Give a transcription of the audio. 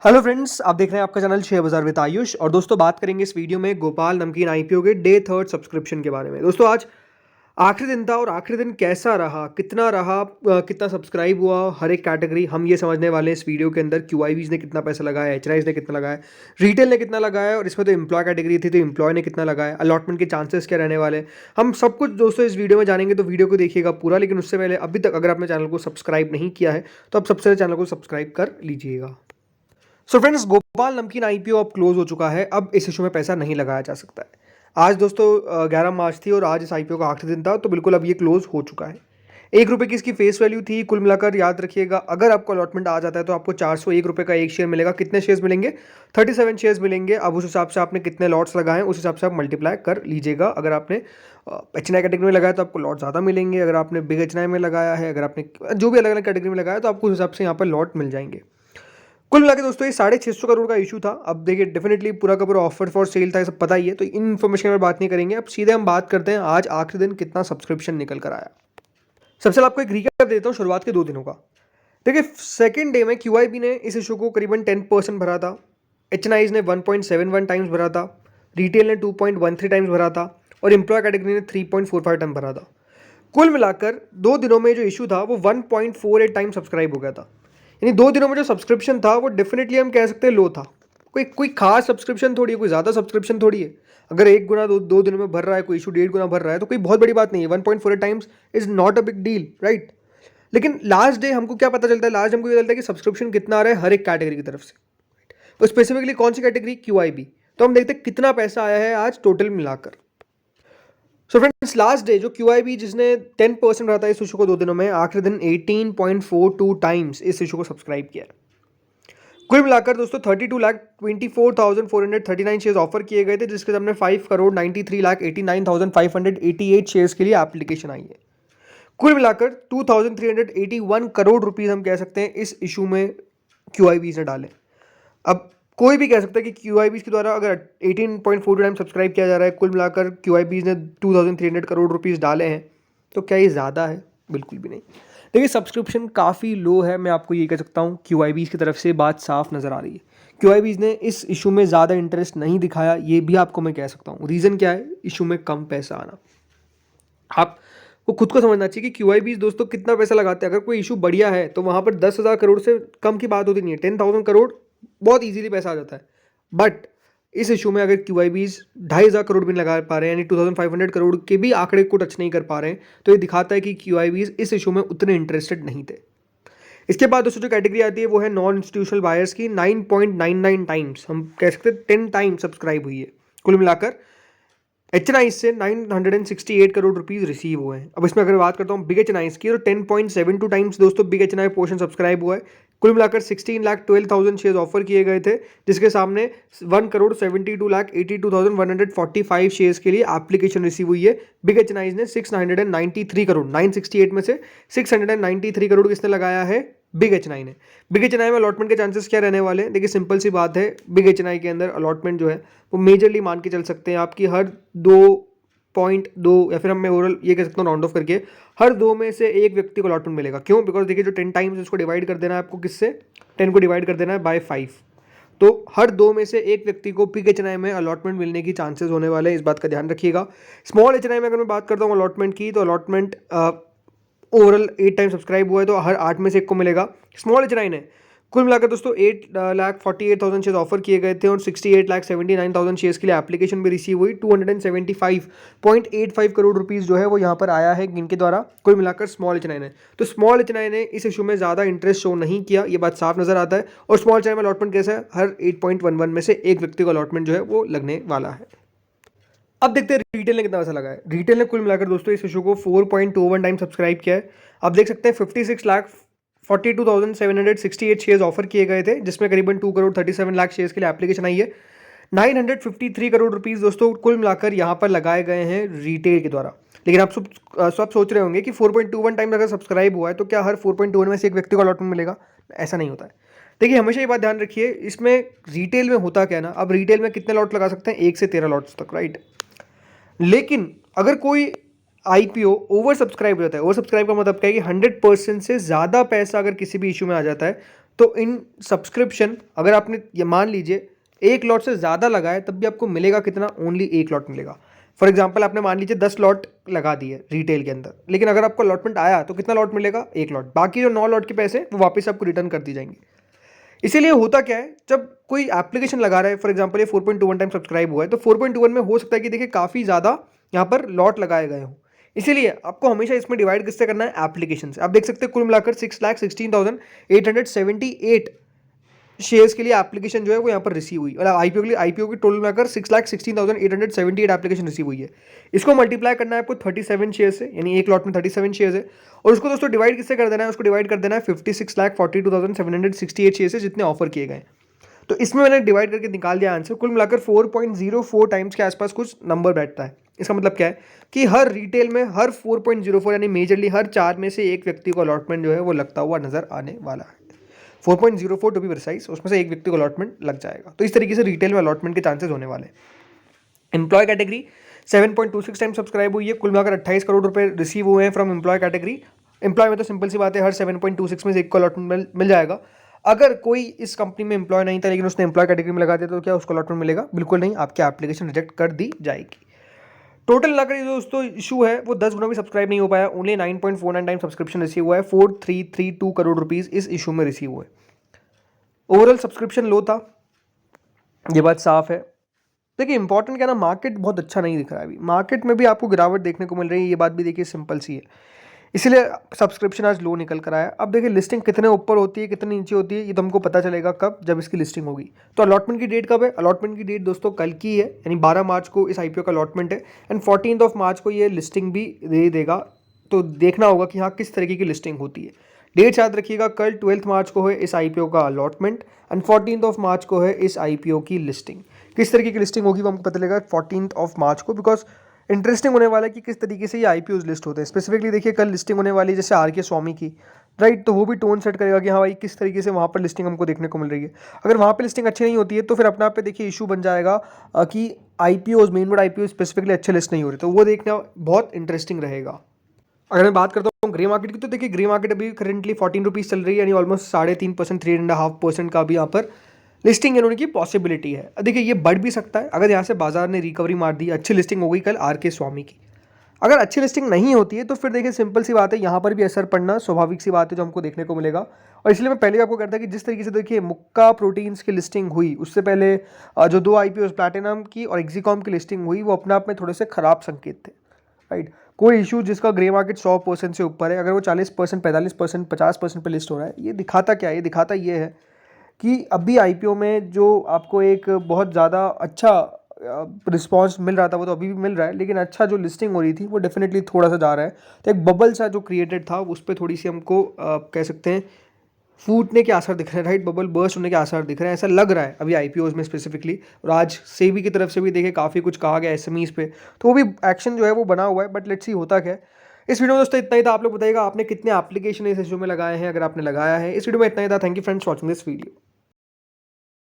Hello friends, आप देख रहे हैं आपका चैनल शेयर बाजार विद आयुष। और दोस्तों, बात करेंगे इस वीडियो में गोपाल नमकीन आईपीओ के डे थर्ड सब्सक्रिप्शन के बारे में। दोस्तों, आज आखिरी दिन था और आखिरी दिन कैसा रहा, कितना रहा, कितना सब्सक्राइब हुआ, हर एक कैटेगरी हम ये समझने वाले हैं इस वीडियो के अंदर। क्यूआईबीज ने कितना पैसा लगाया, एचएनआईज ने कितना लगाया, रिटेल ने कितना लगाया, और इसमें तो एम्प्लॉय कैटेगरी थी तो एम्प्लॉय ने कितना लगाया, अलॉटमेंट के चांसेस क्या रहने वाले हैं, हम सब कुछ दोस्तों इस वीडियो में जानेंगे। तो वीडियो को देखिएगा पूरा। लेकिन उससे पहले अभी तक अगर आपने चैनल को सब्सक्राइब नहीं किया है तो आप सबसे चैनल को सब्सक्राइब कर लीजिएगा। सो फ्रेंड्स, गोपाल नमकीन आईपीओ अब क्लोज हो चुका है। अब इस इशू में पैसा नहीं लगाया जा सकता है। आज दोस्तों 11 मार्च थी और आज इस आईपीओ का आखिरी दिन था, तो बिल्कुल अब ये क्लोज हो चुका है। 1 रुपये की इसकी फेस वैल्यू थी। कुल मिलाकर याद रखिएगा, अगर आपको अलॉटमेंट आ जाता है तो आपको 401 रुपये का एक शेयर मिलेगा। कितने शेयर्स मिलेंगे? 37 शेयर्स मिलेंगे। अब उस हिसाब से आपने कितने लॉट्स लगाए उस हिसाब से आप मल्टीप्लाई कर लीजिएगा। अगर आपने एचएनआई कैटेगरी में लगाया तो आपको लॉट ज़्यादा मिलेंगे। अगर आपने बिग एचएनआई में लगाया है, अगर आपने जो भी अलग अलग कैटेगरी में लगाया तो आपको उस हिसाब से यहाँ पर लॉट मिल जाएंगे। कुल मिला के दोस्तों ये 650 करोड़ का इशू था। अब देखिए, डेफिनेटली पूरा का पूरा ऑफर फॉर सेल था, ये सब पता ही है, तो इन इन्फॉर्मेशन में बात नहीं करेंगे। अब सीधे हम बात करते हैं आज आखिरी दिन कितना सब्सक्रिप्शन निकल कर आया। सबसे पहले आपको एक रिकैप देता हूँ शुरुआत के 2 दिनों का। देखिए, सेकंड डे में क्यूआईबी ने इस इशू को करीबन 10% भरा था। एचएनआईज ने 1.71 टाइम्स भरा था। रिटेल ने 2.13 टाइम्स भरा था। और एम्प्लॉय कैटेगरी ने 3.45 टाइम भरा था। कुल मिलाकर 2 दिनों में जो इशू था वो 1.48 टाइम सब्सक्राइब हो गया था। यानी 2 दिनों में जो सब्सक्रिप्शन था वो डेफिनेटली हम कह सकते हैं लो था। कोई कोई खास सब्सक्रिप्शन थोड़ी है, कोई ज़्यादा सब्सक्रिप्शन थोड़ी है। अगर 1 गुना 2 दिनों में भर रहा है, कोई इशू 1.5 गुना भर रहा है, तो कोई बहुत बड़ी बात नहीं है। 1.48 times is not a big deal, right. लेकिन लास्ट डे हमको क्या पता चलता है? लास्ट डे हमको ये चलता है कि सब्सक्रिप्शन कितना आ रहा है हर एक कैटेगरी की तरफ से। तो स्पेसिफिकली कौन सी कैटेगरी? क्यूआईबी। तो हम देखते हैं कितना पैसा आया है आज टोटल मिलाकर। सो फ्रेंड्स, लास्ट डे जो क्यूआईबी जिसने 10% रहा था इस इशू को 2 दिनों में, आखिरी दिन 18.42 टाइम्स इस इशू को सब्सक्राइब किया है। कुल मिलाकर दोस्तों 32,24,439 शेयर्स ऑफर किए गए थे, जिसके सामने 5,93,89,588 शेयर्स के लिए एप्लीकेशन आई है। कुल मिलाकर 2,381 करोड़ रुपीस हम कह सकते हैं इस इशू में क्यूआईबीज ने डाले। अब कोई भी कह सकता है कि क्यूआईबीज के द्वारा अगर 18.42 टाइम सब्सक्राइब किया जा रहा है, कुल मिलाकर क्यूआईबीज ने 2,300 करोड़ रुपीस डाले हैं, तो क्या ये ज़्यादा है? बिल्कुल भी नहीं। देखिए, सब्सक्रिप्शन काफ़ी लो है, मैं आपको ये कह सकता हूँ। क्यूआईबीज की तरफ से बात साफ नज़र आ रही है। क्यूआईबीज ने इस इशू में ज़्यादा इंटरेस्ट नहीं दिखाया, ये भी आपको मैं कह सकता हूँ। रीज़न क्या है? इशू में कम पैसा आना। आप को खुद को समझना चाहिए कि क्यूआईबीज दोस्तों कितना पैसा लगाते हैं। अगर कोई इशू बढ़िया है तो वहाँ पर 10,000 करोड़ से कम की बात होती नहीं है। 10,000 करोड़ बहुत इजीली पैसा आ जाता है। बट इस इशू में अगर क्यूआईबीज 2,500 करोड़ भी लगा पा रहे हैं, यानी 2,500 करोड़ के भी आंकड़े को टच नहीं कर पा रहे हैं, तो ये दिखाता है कि क्यूआईबीज इस इशू में उतने इंटरेस्टेड नहीं थे। इसके बाद दोस्तों जो कैटेगरी आती है वो है नॉन इंस्टीट्यूशनल बायर्स की। 9.99 टाइम्स, हम कह सकते हैं 10 टाइम सब्सक्राइब हुई है। कुल मिलाकर एचएनआई से 968 करोड़ रुपीस रिसीव हुए हैं। अब इसमें अगर बात करता हूँ बिग एचएनआई की, तो 10.72 टाइम्स दोस्तों बिग एचएनआई पोर्शन सब्सक्राइब हुआ है। कुल मिलाकर 16,12,000 शेयर्स ऑफर किए गए थे, जिसके सामने 1,72,82,145 शेयर्स के लिए एप्लीकेशन रिसीव हुई है। बिग एचएनआई ने 693 करोड़, 968 में से 693 करोड़ किसने लगाया है? बिग एचएनआई ने। बिग एचएनआई में अलॉटमेंट के चांसेस क्या रहने वाले हैं? देखिए, सिंपल सी बात है, बिग एचएनआई के अंदर अलॉटमेंट जो है वो मेजरली मान के चल सकते हैं आपकी हर 2.2, या फिर मैं ओवरऑल ये कह सकता हूँ राउंड ऑफ करके, हर 2 में से एक व्यक्ति को अलॉटमेंट मिलेगा। क्यों? बिकॉज देखिए, जो 10 टाइम्स उसको डिवाइड कर देना है आपको, किससे? 10 को डिवाइड कर देना है बाय 5। तो हर 2 में से एक व्यक्ति को बिग एचएनआई में अलॉटमेंट मिलने की चांसेस होने वाले हैं, इस बात का ध्यान रखिएगा। स्मॉल एचएनआई में अगर मैं बात करता हूँ अलॉटमेंट की, तो अलॉटमेंट ओवरऑल 8 टाइम सब्सक्राइब हुआ है, तो हर 8 में से एक को मिलेगा। स्मॉल एचएनआई ने कुल मिलाकर दोस्तों 8,48,000 शेयर्स ऑफर किए गए थे और 68,79,000 शेयर्स के लिए एप्लीकेशन भी रिसीव हुई। 275.85 करोड़ रुपीस जो है वो यहाँ पर आया है इनके द्वारा, कुल मिलाकर स्मॉल एचएनआई ने। तो स्मॉल एचएनआई ने इस इशू में ज़्यादा इंटरेस्ट शो नहीं किया, ये बात साफ नजर आता है। और स्मॉल एचएनआई में अलॉटमेंट कैसा है? हर 8.11 में से एक व्यक्ति को अलॉटमेंट जो है वो लगने वाला है। अब देखते हैं रिटेल ने कितना पैसा लगाया। रिटेल ने कुल मिलाकर दोस्तों इस इशू को 4.21 टाइम सब्सक्राइब किया है। आप देख सकते हैं 56,42,768 शेयर्स ऑफर किए गए थे, जिसमें करीबन 2,37,00,000 शेयर्स के लिए एप्लीकेशन आई है। 953 करोड़ रुपीस दोस्तों कुल मिलाकर यहाँ पर लगाए गए हैं रिटेल के द्वारा। लेकिन आप सब सोच रहे होंगे कि 4.21 टाइम अगर सब्सक्राइब हुआ है तो क्या हर 4.21 में से एक व्यक्ति को अलॉटमेंट मिलेगा? ऐसा नहीं होता है। देखिए, हमेशा ये बात ध्यान रखिए, इसमें रिटेल में होता क्या है ना, अब रिटेल में कितने लॉट लगा सकते हैं? 1 से 13 लॉट्स तक, राइट। लेकिन अगर कोई आईपीओ ओवर सब्सक्राइब हो जाता है, ओवर सब्सक्राइब का मतलब क्या है कि 100% से ज़्यादा पैसा अगर किसी भी इशू में आ जाता है, तो इन सब्सक्रिप्शन अगर आपने ये मान लीजिए एक लॉट से ज़्यादा लगाए तब भी आपको मिलेगा कितना, ओनली एक लॉट मिलेगा। फॉर एग्जाम्पल आपने मान लीजिए 10 लॉट लगा दिए रिटेल के अंदर, लेकिन अगर आपको अलॉटमेंट आया तो कितना लॉट मिलेगा, एक लॉट। बाकी जो 9 लॉट के पैसे वो वापस आपको रिटर्न कर दी जाएंगे। इसीलिए होता क्या है, जब कोई एप्लीकेशन लगा रहा है, फॉर एग्जाम्पल ये 4.21 टाइम सब्सक्राइब हुआ है, तो 4.21 में हो सकता है कि देखिए काफ़ी ज़्यादा यहाँ पर लॉट लगाए गए हों। इसीलिए आपको हमेशा इसमें डिवाइड किससे करना है, एप्लीकेशन से। आप देख सकते हैं कुल मिलाकर 6,16,878 शेयर्स के लिए एप्लीकेशन जो है वो यहाँ पर रिसीव हुई, मतलब आईपीओ के लिए, आईपीओ की टोटल मिलाकर 6,16,878 एप्लीकेशन रिसीव हुई है। इसको मल्टीप्लाई करना है आपको 37 शेयर से, यानी एक लॉट में 37 शेयर है, और उसको दोस्तों डिवाइड किससे कर देना है, उसको डिवाइड कर देना है 56,42,768 शेयर से जितने ऑफर किए गए। तो इसमें मैंने डिवाइड करके निकाल दिया आंसर। कुल मिलाकर 4.04 टाइम्स के आसपास कुछ नंबर बैठता है। इसका मतलब क्या है कि हर रिटेल में हर 4.04 यानी मेजरली हर 4 में से एक व्यक्ति को अलॉटमेंट जो है वो लगता हुआ नजर आने वाला है। 4.04 टू बी प्रिसाइज, उसमें से एक व्यक्ति को अलॉटमेंट लग जाएगा। तो इस तरीके से रिटेल में अलॉटमेंट के चांसेस होने वाले हैं। एम्प्लॉय कैटेगरी 7.26 टाइम सब्सक्राइब हुई है, कुल मिलाकर 28 करोड़ रुपए रिसीव हुए हैं फ्रॉम एम्प्लॉय कैटेगरी। एम्प्लॉय में तो सिंपल सी बात है, हर 7.26 में से एक को अलॉटमेंट मिल जाएगा। अगर कोई इस कंपनी में एम्प्लॉय नहीं था लेकिन उसने एम्प्लॉय कैटेगरी में लगा दिया तो क्या उसको अलॉटमेंट मिलेगा, बिल्कुल नहीं, आपकी एप्लीकेशन रिजेक्ट कर दी जाएगी। टोटल मिलाकर जो दोस्तों इशू है वो 10 गुना भी सब्सक्राइब नहीं हो पाया, ओनली 9.49 टाइम सब्सक्रिप्शन रिसीव हुआ है। 4332 करोड़ रुपीज इस इशू में रिसीव हुए। ओवरऑल सब्सक्रिप्शन लो था, ये बात साफ है। देखिए इंपॉर्टेंट क्या ना, मार्केट बहुत अच्छा नहीं दिख रहा है अभी, मार्केट में भी आपको गिरावट देखने को मिल रही है, ये बात भी देखिए सिंपल सी है। इसलिए सब्सक्रिप्शन आज लो निकल कर आया। अब देखिए लिस्टिंग कितने ऊपर होती है कितने नीचे होती है ये तो हमको पता चलेगा कब, जब इसकी लिस्टिंग होगी। तो अलॉटमेंट की डेट कब है, अलॉटमेंट की डेट दोस्तों कल की है, यानी 12 मार्च को इस आईपीओ का अलॉटमेंट है, एंड 14 मार्च को ये लिस्टिंग भी दे देगा। तो देखना होगा कि हाँ किस तरीके की लिस्टिंग होती है। डेट याद रखिएगा, कल 12 मार्च को है इस आईपीओ का अलॉटमेंट एंड 14 मार्च को है इस आईपीओ की लिस्टिंग। किस तरीके की लिस्टिंग होगी वो हमको पता चलेगा 14 मार्च को, बिकॉज इंटरेस्टिंग होने वाला है कि किस तरीके से ये आईपीओज लिस्ट होते हैं। स्पेसिफिकली देखिए कल लिस्टिंग होने वाली है जैसे आर के स्वामी की, राइट, तो वो भी टोन सेट करेगा कि हाँ भाई किस तरीके से वहाँ पर लिस्टिंग हमको देखने को मिल रही है। अगर वहाँ पे लिस्टिंग अच्छी नहीं होती है तो फिर अपने आप पे देखिए इशू बन जाएगा कि IPOs, main board IPO specifically अच्छे लिस्ट नहीं हो रहे, तो वो देखना बहुत इंटरेस्टिंग रहेगा। अगर मैं बात करता हूँ ग्रे मार्केट की, तो देखिए ग्रे मार्केट अभी करेंटली 14 रुपीज़ चल रही है, यानी ऑलमोस्ट 3.5%, 3.5% का भी यहाँ पर लिस्टिंग होने की पॉसिबिलिटी है। देखिए ये बढ़ भी सकता है अगर यहाँ से बाजार ने रिकवरी मार दी, अच्छी लिस्टिंग हो गई कल आर के स्वामी की। अगर अच्छी लिस्टिंग नहीं होती है तो फिर देखिए सिंपल सी बात है, यहाँ पर भी असर पड़ना स्वाभाविक सी बात है जो हमको देखने को मिलेगा। और इसलिए मैं पहले आपको कहता कि जिस तरीके से देखिए मुक्का प्रोटीन्स की लिस्टिंग हुई, उससे पहले जो 2 आईपीओ प्लैटिनम की और एक्सिकॉम की लिस्टिंग हुई, वो अपने आप में थोड़े से खराब संकेत थे, राइट। कोई इशू जिसका ग्रे मार्केट 100% से ऊपर है, अगर वो 40%, 45%, 50% पे लिस्ट हो रहा है, ये दिखाता क्या है, ये दिखाता ये है कि अभी आईपीओ में जो आपको एक बहुत ज़्यादा अच्छा रिस्पांस मिल रहा था वो तो अभी भी मिल रहा है, लेकिन अच्छा जो लिस्टिंग हो रही थी वो डेफिनेटली थोड़ा सा जा रहा है। तो एक बबल सा जो क्रिएटेड था उस पर थोड़ी सी हमको कह सकते हैं फूटने के आसार दिख रहे हैं, राइट, बबल बर्स्ट होने के आसार दिख रहे हैं, ऐसा लग रहा है अभी आईपीओज में स्पेसिफिकली। और आज सेबी की तरफ से भी देखे काफ़ी कुछ कहा गया एसएमईज पे, तो वो भी एक्शन जो है वो बना हुआ है, बट लेट्स सी होता क्या है। इस वीडियो में दोस्तों इतना ही था। आप लोग बताइएगा आपने कितने एप्लीकेशन इस इशू में लगाए हैं, अगर आपने लगाया है। इस वीडियो में इतना ही था। Thank you friends watching this video.